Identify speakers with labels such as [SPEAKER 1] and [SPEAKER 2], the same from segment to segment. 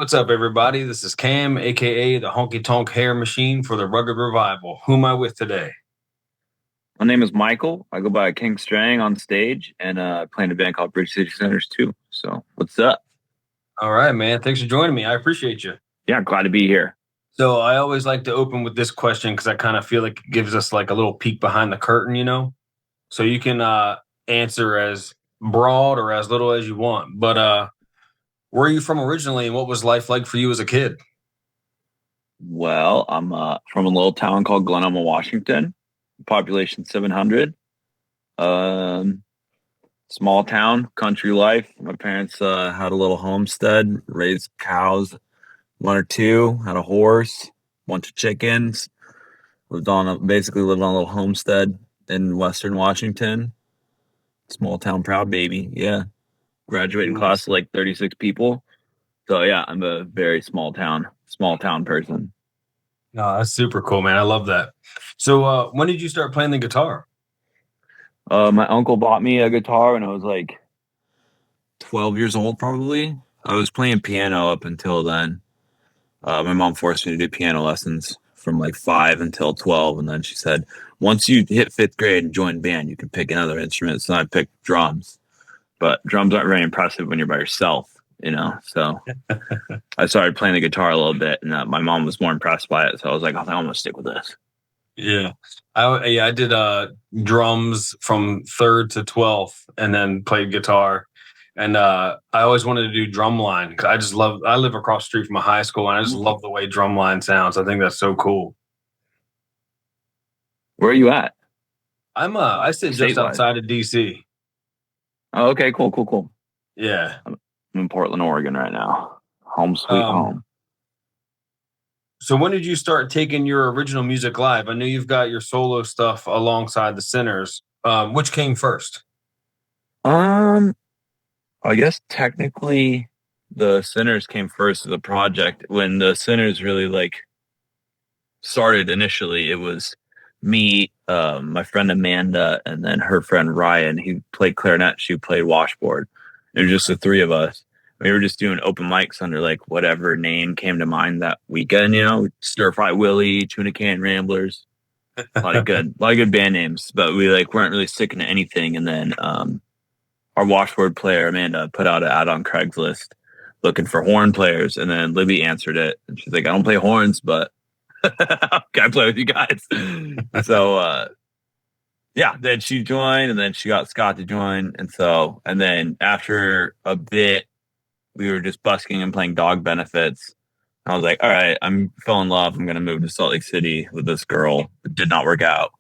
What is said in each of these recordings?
[SPEAKER 1] What's up, everybody? This is Cam, aka the Honky Tonk Hair Machine for the Rugged Revival. Who am I with today?
[SPEAKER 2] My name is Michael. I go by King Strang on stage, and I play in a band called Bridge City Centers too. So, what's up?
[SPEAKER 1] All right, man. Thanks for joining me. I appreciate you.
[SPEAKER 2] Yeah, glad to be here.
[SPEAKER 1] So, I always like to open with this question because I kind of feel like it gives us like a little peek behind the curtain, So you can answer as broad or as little as you want. But where are you from originally, and what was life like for you as a kid?
[SPEAKER 2] Well, I'm from a little town called Glenelma, Washington. Population 700. Um, Small town, country life. My parents had a little homestead, raised cows, one or two, had a horse, bunch of chickens. Basically lived on a little homestead in Western Washington. Small town proud baby. Yeah. Graduating class of like 36 people. So yeah, I'm a very small town person.
[SPEAKER 1] No, that's super cool, man. I love that. So, when did you start playing the guitar?
[SPEAKER 2] My uncle bought me a guitar when I was like 12 years old, probably. I was playing piano up until then. My mom forced me to do piano lessons from like 5 until 12. And then she said, once you hit 5th grade and join band, you can pick another instrument. So I picked drums. But drums aren't very impressive when you're by yourself. So I started playing the guitar a little bit, and my mom was more impressed by it. So I was like, I'm going to stick with this.
[SPEAKER 1] Yeah. I did drums from 3rd to 12th and then played guitar. And I always wanted to do drumline because I live across the street from a high school and I just love the way drumline sounds. I think that's so cool.
[SPEAKER 2] Where are you at?
[SPEAKER 1] I sit just outside of DC.
[SPEAKER 2] Oh, okay, cool.
[SPEAKER 1] Yeah.
[SPEAKER 2] I'm in Portland, Oregon right now. Home sweet home.
[SPEAKER 1] So when did you start taking your original music live? I know you've got your solo stuff alongside the Sinners. Which came first?
[SPEAKER 2] I guess technically the Sinners came first as a project. When the Sinners really like started initially, it was me, my friend Amanda, and then her friend Ryan. He played clarinet, she played washboard. It was just the three of us. We were just doing open mics under like whatever name came to mind that weekend, Stir Fry Willie, Tuna Can Ramblers, a lot of good band names, but we like weren't really sticking to anything. And then our washboard player Amanda put out an ad on Craigslist looking for horn players, and then Libby answered it, and she's like, "I don't play horns, but can I play with you guys?" So yeah, then she joined, and then she got Scott to join, and then after a bit, we were just busking and playing dog benefits. I was like, all right, I'm fell in love. I'm gonna move to Salt Lake City with this girl. It did not work out.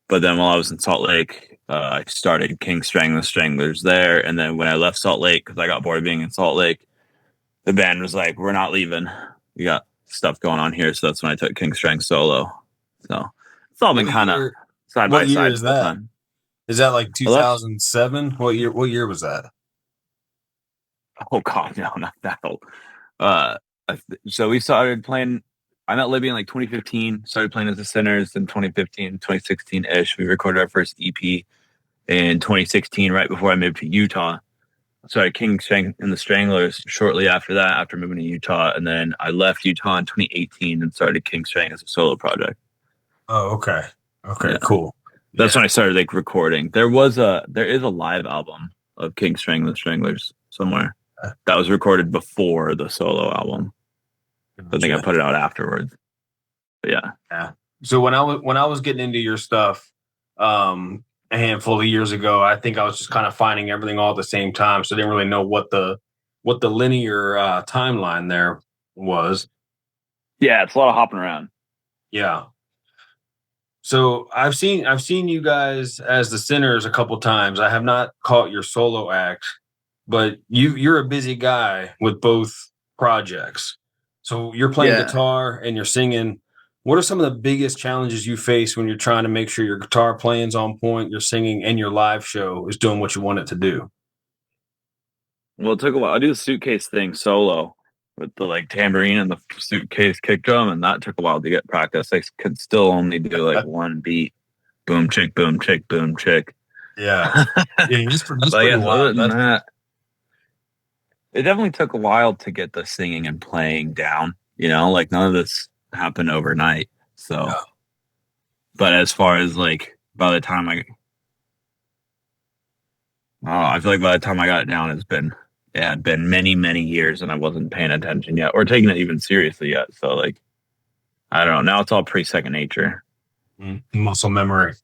[SPEAKER 2] But then while I was in Salt Lake, I started King Strang the Stranglers there. And then when I left Salt Lake, because I got bored of being in Salt Lake, the band was like, we're not leaving. We got stuff going on here. So that's when I took King Strang solo. So it's all been kind of side by side.
[SPEAKER 1] What year is that? Is that like 2007? What year was that?
[SPEAKER 2] Oh God, no, not that old. So we started playing. I met Libby in like 2015. Started playing as the Sinners in 2015, 2016-ish. We recorded our first EP in 2016, right before I moved to Utah. Started King Strang and the Stranglers shortly after that, after moving to Utah, and then I left Utah in 2018 and started King Strang as a solo project.
[SPEAKER 1] Oh, okay, yeah. Cool.
[SPEAKER 2] That's when I started like recording. There is a live album of King Strang and the Stranglers somewhere that was recorded before the solo album. I think I put it out afterwards. But
[SPEAKER 1] yeah. So when I was getting into your stuff, a handful of years ago, I think I was just kind of finding everything all at the same time, so I didn't really know what the linear timeline there was.
[SPEAKER 2] Yeah, it's a lot of hopping around.
[SPEAKER 1] Yeah. So I've seen you guys as the Sinners a couple times. I have not caught your solo act, but you're a busy guy with both projects. So you're playing guitar and you're singing. What are some of the biggest challenges you face when you're trying to make sure your guitar playing's on point, your singing, and your live show is doing what you want it to do?
[SPEAKER 2] Well, it took a while. I do the suitcase thing solo with the like tambourine and the suitcase kick drum, and that took a while to get practice. I could still only do like one beat, boom chick, boom chick, boom chick.
[SPEAKER 1] Yeah, yeah, that's pretty wild.
[SPEAKER 2] it definitely took a while to get the singing and playing down. Like none of this happened overnight. So, but as far as like by the time I feel like by the time I got it down, it'd been many, many years, and I wasn't paying attention yet or taking it even seriously yet. So like, I don't know. Now it's all pretty second nature.
[SPEAKER 1] Muscle memory.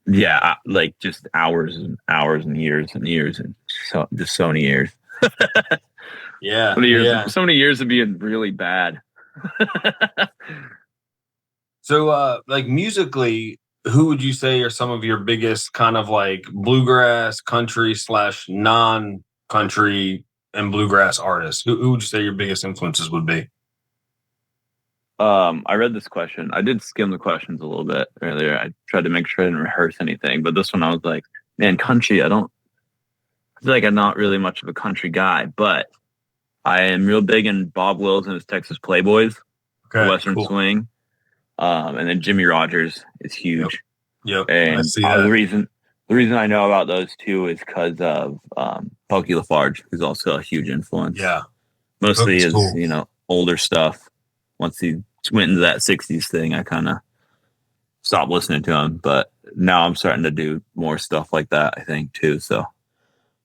[SPEAKER 2] Yeah, like just hours and hours and years and years and so many years.
[SPEAKER 1] Yeah,
[SPEAKER 2] So many years,
[SPEAKER 1] yeah.
[SPEAKER 2] so many years of being really bad.
[SPEAKER 1] So, like musically, who would you say are some of your biggest kind of like bluegrass, country slash non-country and bluegrass artists? Who would you say your biggest influences would be?
[SPEAKER 2] I read this question. I did skim the questions a little bit earlier. I tried to make sure I didn't rehearse anything, but this one I was like, man, country, I feel like I'm not really much of a country guy, but I am real big in Bob Wills and his Texas Playboys, the
[SPEAKER 1] Okay,
[SPEAKER 2] Western
[SPEAKER 1] cool.
[SPEAKER 2] Swing. And then Jimmy Rogers is
[SPEAKER 1] Yep,
[SPEAKER 2] huge.
[SPEAKER 1] yep. I
[SPEAKER 2] And
[SPEAKER 1] see that.
[SPEAKER 2] the reason I know about those two is because of Pokey LaFarge, who's also a huge influence.
[SPEAKER 1] Yeah,
[SPEAKER 2] Mostly
[SPEAKER 1] that's
[SPEAKER 2] his,
[SPEAKER 1] cool.
[SPEAKER 2] older stuff. Once he went into that 60s thing, I kind of stopped listening to him. But now I'm starting to do more stuff like that, I think, too. So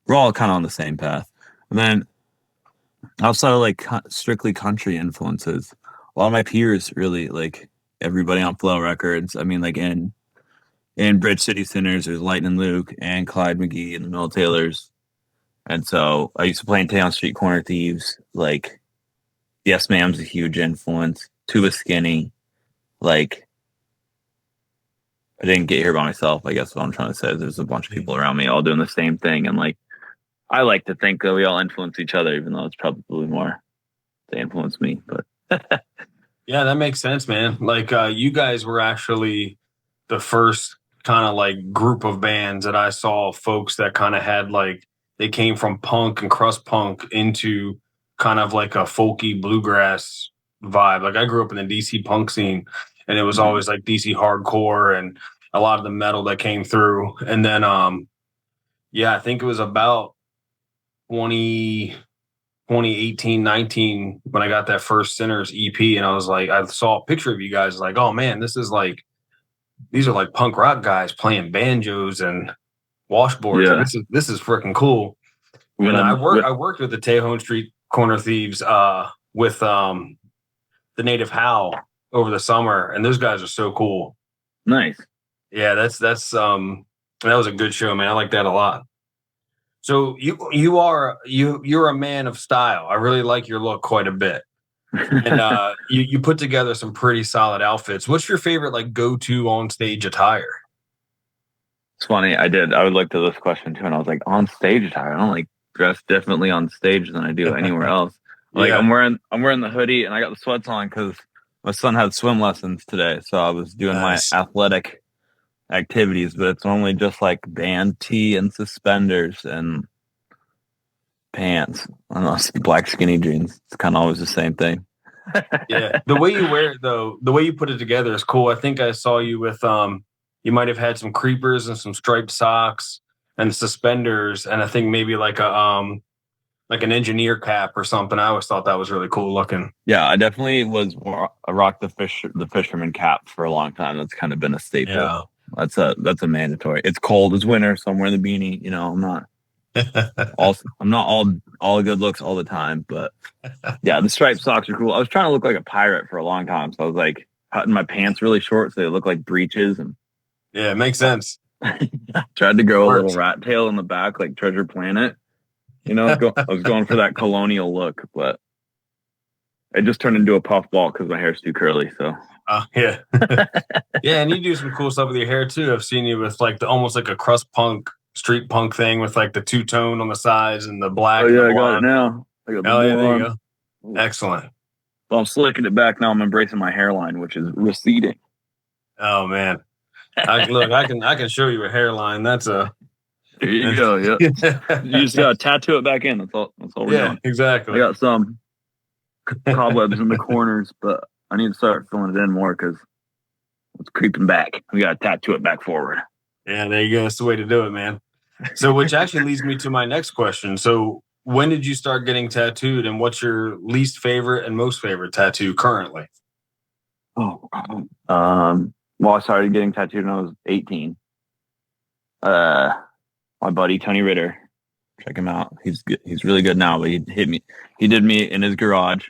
[SPEAKER 2] we're all kind of on the same path. And then outside of like strictly country influences, a lot of my peers really like everybody on Flail Records. I mean, like in Bridge City Sinners, there's Lightnin Luke and Clyde McGee and the Milltailers. And so I used to play in Town Street Corner Thieves. Like, Yes Ma'am's a huge influence. Tuba Skinny. Like, I didn't get here by myself, I guess what I'm trying to say is there's a bunch of people around me all doing the same thing. And like, I like to think that we all influence each other, even though it's probably more they influence me. But
[SPEAKER 1] Yeah, that makes sense, man. Like, you guys were actually the first kind of like group of bands that I saw folks that kind of had like they came from punk and crust punk into kind of like a folky bluegrass vibe. Like I grew up in the DC punk scene and it was always like DC hardcore and a lot of the metal that came through. And then yeah, I think it was about 20 2018, 19 when I got that first Sinners EP and I was like I saw a picture of you guys like, oh man, this is like these are like punk rock guys playing banjos and washboards. Like
[SPEAKER 2] yeah,
[SPEAKER 1] this is freaking cool.
[SPEAKER 2] when
[SPEAKER 1] And
[SPEAKER 2] I'm with,
[SPEAKER 1] I worked with the Tejon Street Corner Thieves with the Native Howl over the summer, and those guys are so cool.
[SPEAKER 2] nice.
[SPEAKER 1] Yeah, that's that was a good show, man. I like that a lot. So you're a man of style. I really like your look quite a bit. And you put together some pretty solid outfits. What's your favorite like go-to on stage attire?
[SPEAKER 2] It's funny. I would look to this question too, and I was like, on stage attire. I don't like dress differently on stage than I do anywhere else. Like
[SPEAKER 1] Yeah.
[SPEAKER 2] I'm wearing the hoodie and I got the sweats on because my son had swim lessons today, so I was doing my
[SPEAKER 1] Nice.
[SPEAKER 2] athletic activities. But it's only just like band tee and suspenders and pants. I don't know, black skinny jeans. It's kind of always the same thing.
[SPEAKER 1] Yeah. The way you wear it though, the way you put it together is cool. I think I saw you with you might have had some creepers and some striped socks and suspenders and I think maybe like an engineer cap or something. I always thought that was really cool looking.
[SPEAKER 2] Yeah, I definitely I rocked the fisherman cap for a long time. That's kind of been a staple.
[SPEAKER 1] Yeah.
[SPEAKER 2] That's a mandatory. It's cold, it's winter, so I'm wearing the beanie. I'm not all good looks all the time, but yeah, the striped socks are cool. I was trying to look like a pirate for a long time, so I was like cutting my pants really short so they look like breeches and
[SPEAKER 1] Yeah, it makes sense.
[SPEAKER 2] tried to grow a little
[SPEAKER 1] Works.
[SPEAKER 2] rat tail in the back like Treasure Planet. I was going for that colonial look, but it just turned into a puffball because my hair's too curly. So
[SPEAKER 1] Yeah. Yeah, and you do some cool stuff with your hair too. I've seen you with like the almost like a crust punk, street punk thing with like the two tone on the sides and the black
[SPEAKER 2] oh
[SPEAKER 1] and the
[SPEAKER 2] yeah, I got it
[SPEAKER 1] blonde.
[SPEAKER 2] now. I got the
[SPEAKER 1] Oh yeah, there you
[SPEAKER 2] blonde.
[SPEAKER 1] go. Excellent.
[SPEAKER 2] Well, I'm slicking it back now. I'm embracing my hairline, which is receding.
[SPEAKER 1] Oh man. I can show you a hairline. That's a
[SPEAKER 2] There you go. Yeah, you just gotta tattoo it back in. That's all. That's all we're
[SPEAKER 1] yeah,
[SPEAKER 2] doing.
[SPEAKER 1] exactly.
[SPEAKER 2] I got some cobwebs in the corners, but I need to start filling it in more because it's creeping back. We gotta tattoo it back forward.
[SPEAKER 1] Yeah, there you go. That's the way to do it, man. So, which actually leads me to my next question. So, when did you start getting tattooed, and what's your least favorite and most favorite tattoo currently?
[SPEAKER 2] Oh, well, I started getting tattooed when I was 18. My buddy Tony Ritter, check him out. He's good. He's really good now, but he hit me. He did me in his garage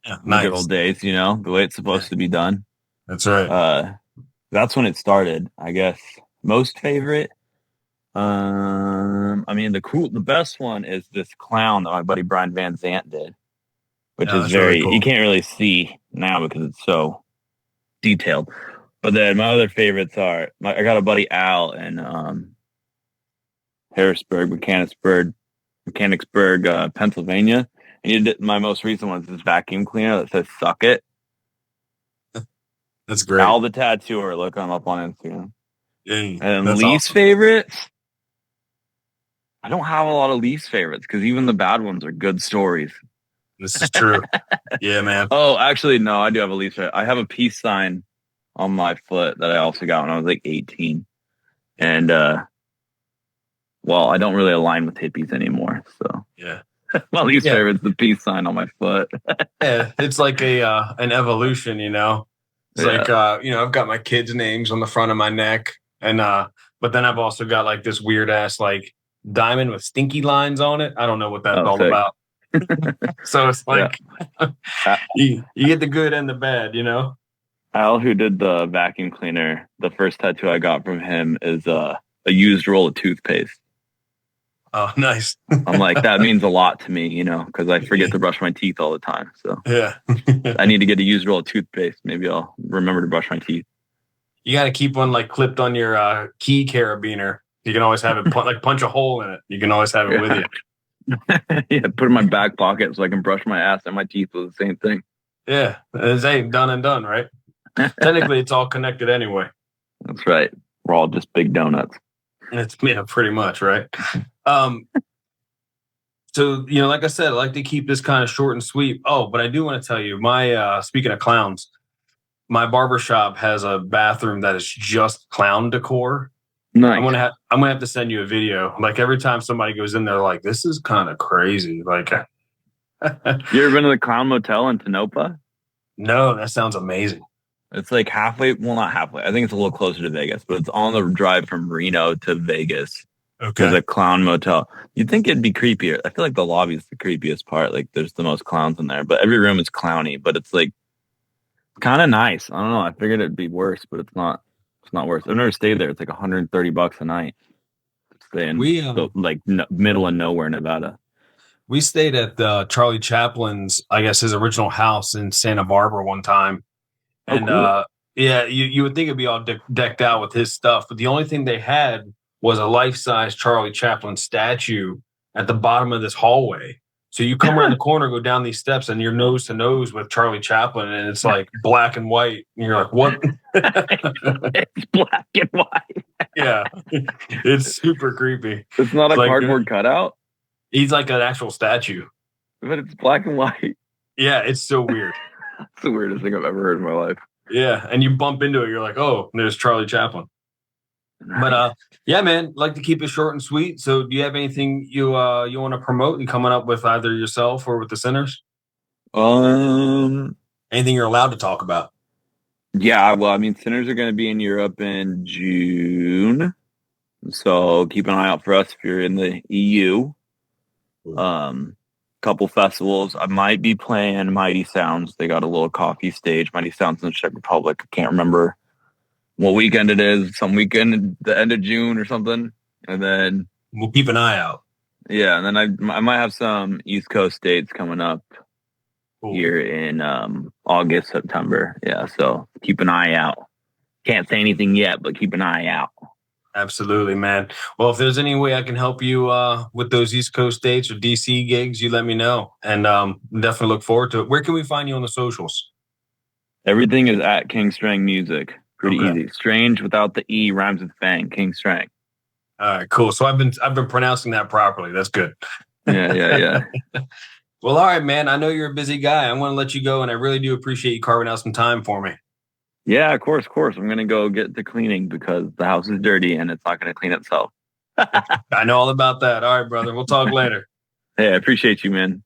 [SPEAKER 1] Yeah,
[SPEAKER 2] in the good
[SPEAKER 1] nice.
[SPEAKER 2] old days, the way it's supposed to be done.
[SPEAKER 1] That's right.
[SPEAKER 2] That's when it started, I guess. Most favorite. I mean the best one is this clown that my buddy Brian Van Zant did, which
[SPEAKER 1] Yeah,
[SPEAKER 2] is
[SPEAKER 1] that's really
[SPEAKER 2] very you
[SPEAKER 1] cool.
[SPEAKER 2] can't really see now because it's so detailed. But then my other favorites are I got a buddy Al in Harrisburg, Mechanicsburg, Pennsylvania. And he did my most recent one is this vacuum cleaner that says "Suck It."
[SPEAKER 1] That's great.
[SPEAKER 2] Al the Tattooer. Look him up on Instagram.
[SPEAKER 1] Yeah,
[SPEAKER 2] And
[SPEAKER 1] that's
[SPEAKER 2] least
[SPEAKER 1] awesome.
[SPEAKER 2] favorites. I don't have a lot of least favorites because even the bad ones are good stories.
[SPEAKER 1] This is true. Yeah, man.
[SPEAKER 2] Oh, actually, no, I do have a least favorite. I have a peace sign on my foot that I also got when I was like 18. And well, I don't really align with hippies anymore. So
[SPEAKER 1] Yeah.
[SPEAKER 2] my least
[SPEAKER 1] Yeah.
[SPEAKER 2] favorite is the peace sign on my foot.
[SPEAKER 1] Yeah, it's like an evolution, It's
[SPEAKER 2] Yeah.
[SPEAKER 1] like I've got my kids' names on the front of my neck, and but then I've also got like this weird ass like diamond with stinky lines on it. I don't know what that's
[SPEAKER 2] Oh,
[SPEAKER 1] all
[SPEAKER 2] sick.
[SPEAKER 1] about. So it's like
[SPEAKER 2] Yeah.
[SPEAKER 1] you get the good and the bad,
[SPEAKER 2] Al, who did the vacuum cleaner, the first tattoo I got from him is a used roll of toothpaste.
[SPEAKER 1] Oh, nice.
[SPEAKER 2] I'm like, that means a lot to me, because I forget to brush my teeth all the time. So
[SPEAKER 1] Yeah.
[SPEAKER 2] I need to get a used roll of toothpaste. Maybe I'll remember to brush my teeth.
[SPEAKER 1] You got to keep one like clipped on your key carabiner. You can always have it like punch a hole in it. You can always have it with you.
[SPEAKER 2] Yeah, put it in my back pocket so I can brush my ass and my teeth with the same thing.
[SPEAKER 1] Yeah, it's done and done, right? Technically, it's all connected anyway.
[SPEAKER 2] That's right. We're all just big donuts.
[SPEAKER 1] It's pretty much right. So like I said, I like to keep this kind of short and sweet. Oh, but I do want to tell you, my speaking of clowns, my barbershop has a bathroom that is just clown decor.
[SPEAKER 2] Nice.
[SPEAKER 1] I'm gonna have to send you a video. Like every time somebody goes in there, like this is kind of crazy. Like,
[SPEAKER 2] you ever been to the Clown Motel in Tonopah?
[SPEAKER 1] No, that sounds amazing.
[SPEAKER 2] It's like halfway. Well, not halfway. I think it's a little closer to Vegas, but it's on the drive from Reno to Vegas.
[SPEAKER 1] Okay.
[SPEAKER 2] There's a clown motel. You'd think it'd be creepier. I feel like the lobby is the creepiest part. Like there's the most clowns in there, but every room is clowny. But it's like kind of nice. I don't know. I figured it'd be worse, but it's not. It's not worse. I've never stayed there. It's like $130 a night. Staying middle of nowhere, Nevada.
[SPEAKER 1] We stayed at Charlie Chaplin's, I guess his original house in Santa Barbara one time. And
[SPEAKER 2] cool.
[SPEAKER 1] yeah, you would think it'd be all decked out with his stuff, but the only thing they had was a life-size Charlie Chaplin statue at the bottom of this hallway. So you come around the corner, go down these steps, and you're nose to nose with Charlie Chaplin, and it's like black and white. And you're like, what?
[SPEAKER 2] It's black and white.
[SPEAKER 1] Yeah, it's super creepy.
[SPEAKER 2] It's not a cardboard cutout.
[SPEAKER 1] He's like an actual statue,
[SPEAKER 2] but it's black and white.
[SPEAKER 1] Yeah, it's so weird.
[SPEAKER 2] It's the weirdest thing I've ever heard in my life.
[SPEAKER 1] Yeah, and you bump into it, you're like, oh, there's Charlie Chaplin. Nice. But yeah, man, like to keep it short and sweet. So, do you have anything you want to promote and coming up with either yourself or with the Sinners? Anything you're allowed to talk about?
[SPEAKER 2] Yeah, well, I mean, Sinners are going to be in Europe in June, so keep an eye out for us if you're in the EU. Couple festivals. I might be playing Mighty Sounds. They got a little coffee stage. Mighty Sounds in the Czech Republic. I can't remember what weekend it is. Some weekend at the end of June or something. And then
[SPEAKER 1] we'll keep an eye out.
[SPEAKER 2] Yeah, and then I might have some East Coast dates coming up here in August, September. Yeah, so keep an eye out. Can't say anything yet, but keep an eye out.
[SPEAKER 1] Absolutely, man. Well, if there's any way I can help you with those East Coast dates or DC gigs, you let me know. And definitely look forward to it. Where can we find you on the socials?
[SPEAKER 2] Everything is at King Strang Music. Pretty easy. Strange without the E rhymes with fang. King Strang.
[SPEAKER 1] All right, cool. So I've been pronouncing that properly. That's good.
[SPEAKER 2] Yeah.
[SPEAKER 1] Well, all right, man. I know you're a busy guy. I'm going to let you go, and I really do appreciate you carving out some time for me.
[SPEAKER 2] Yeah, of course. I'm going to go get to cleaning because the house is dirty and it's not going to clean itself.
[SPEAKER 1] I know all about that. All right, brother. We'll talk later.
[SPEAKER 2] Hey, I appreciate you, man.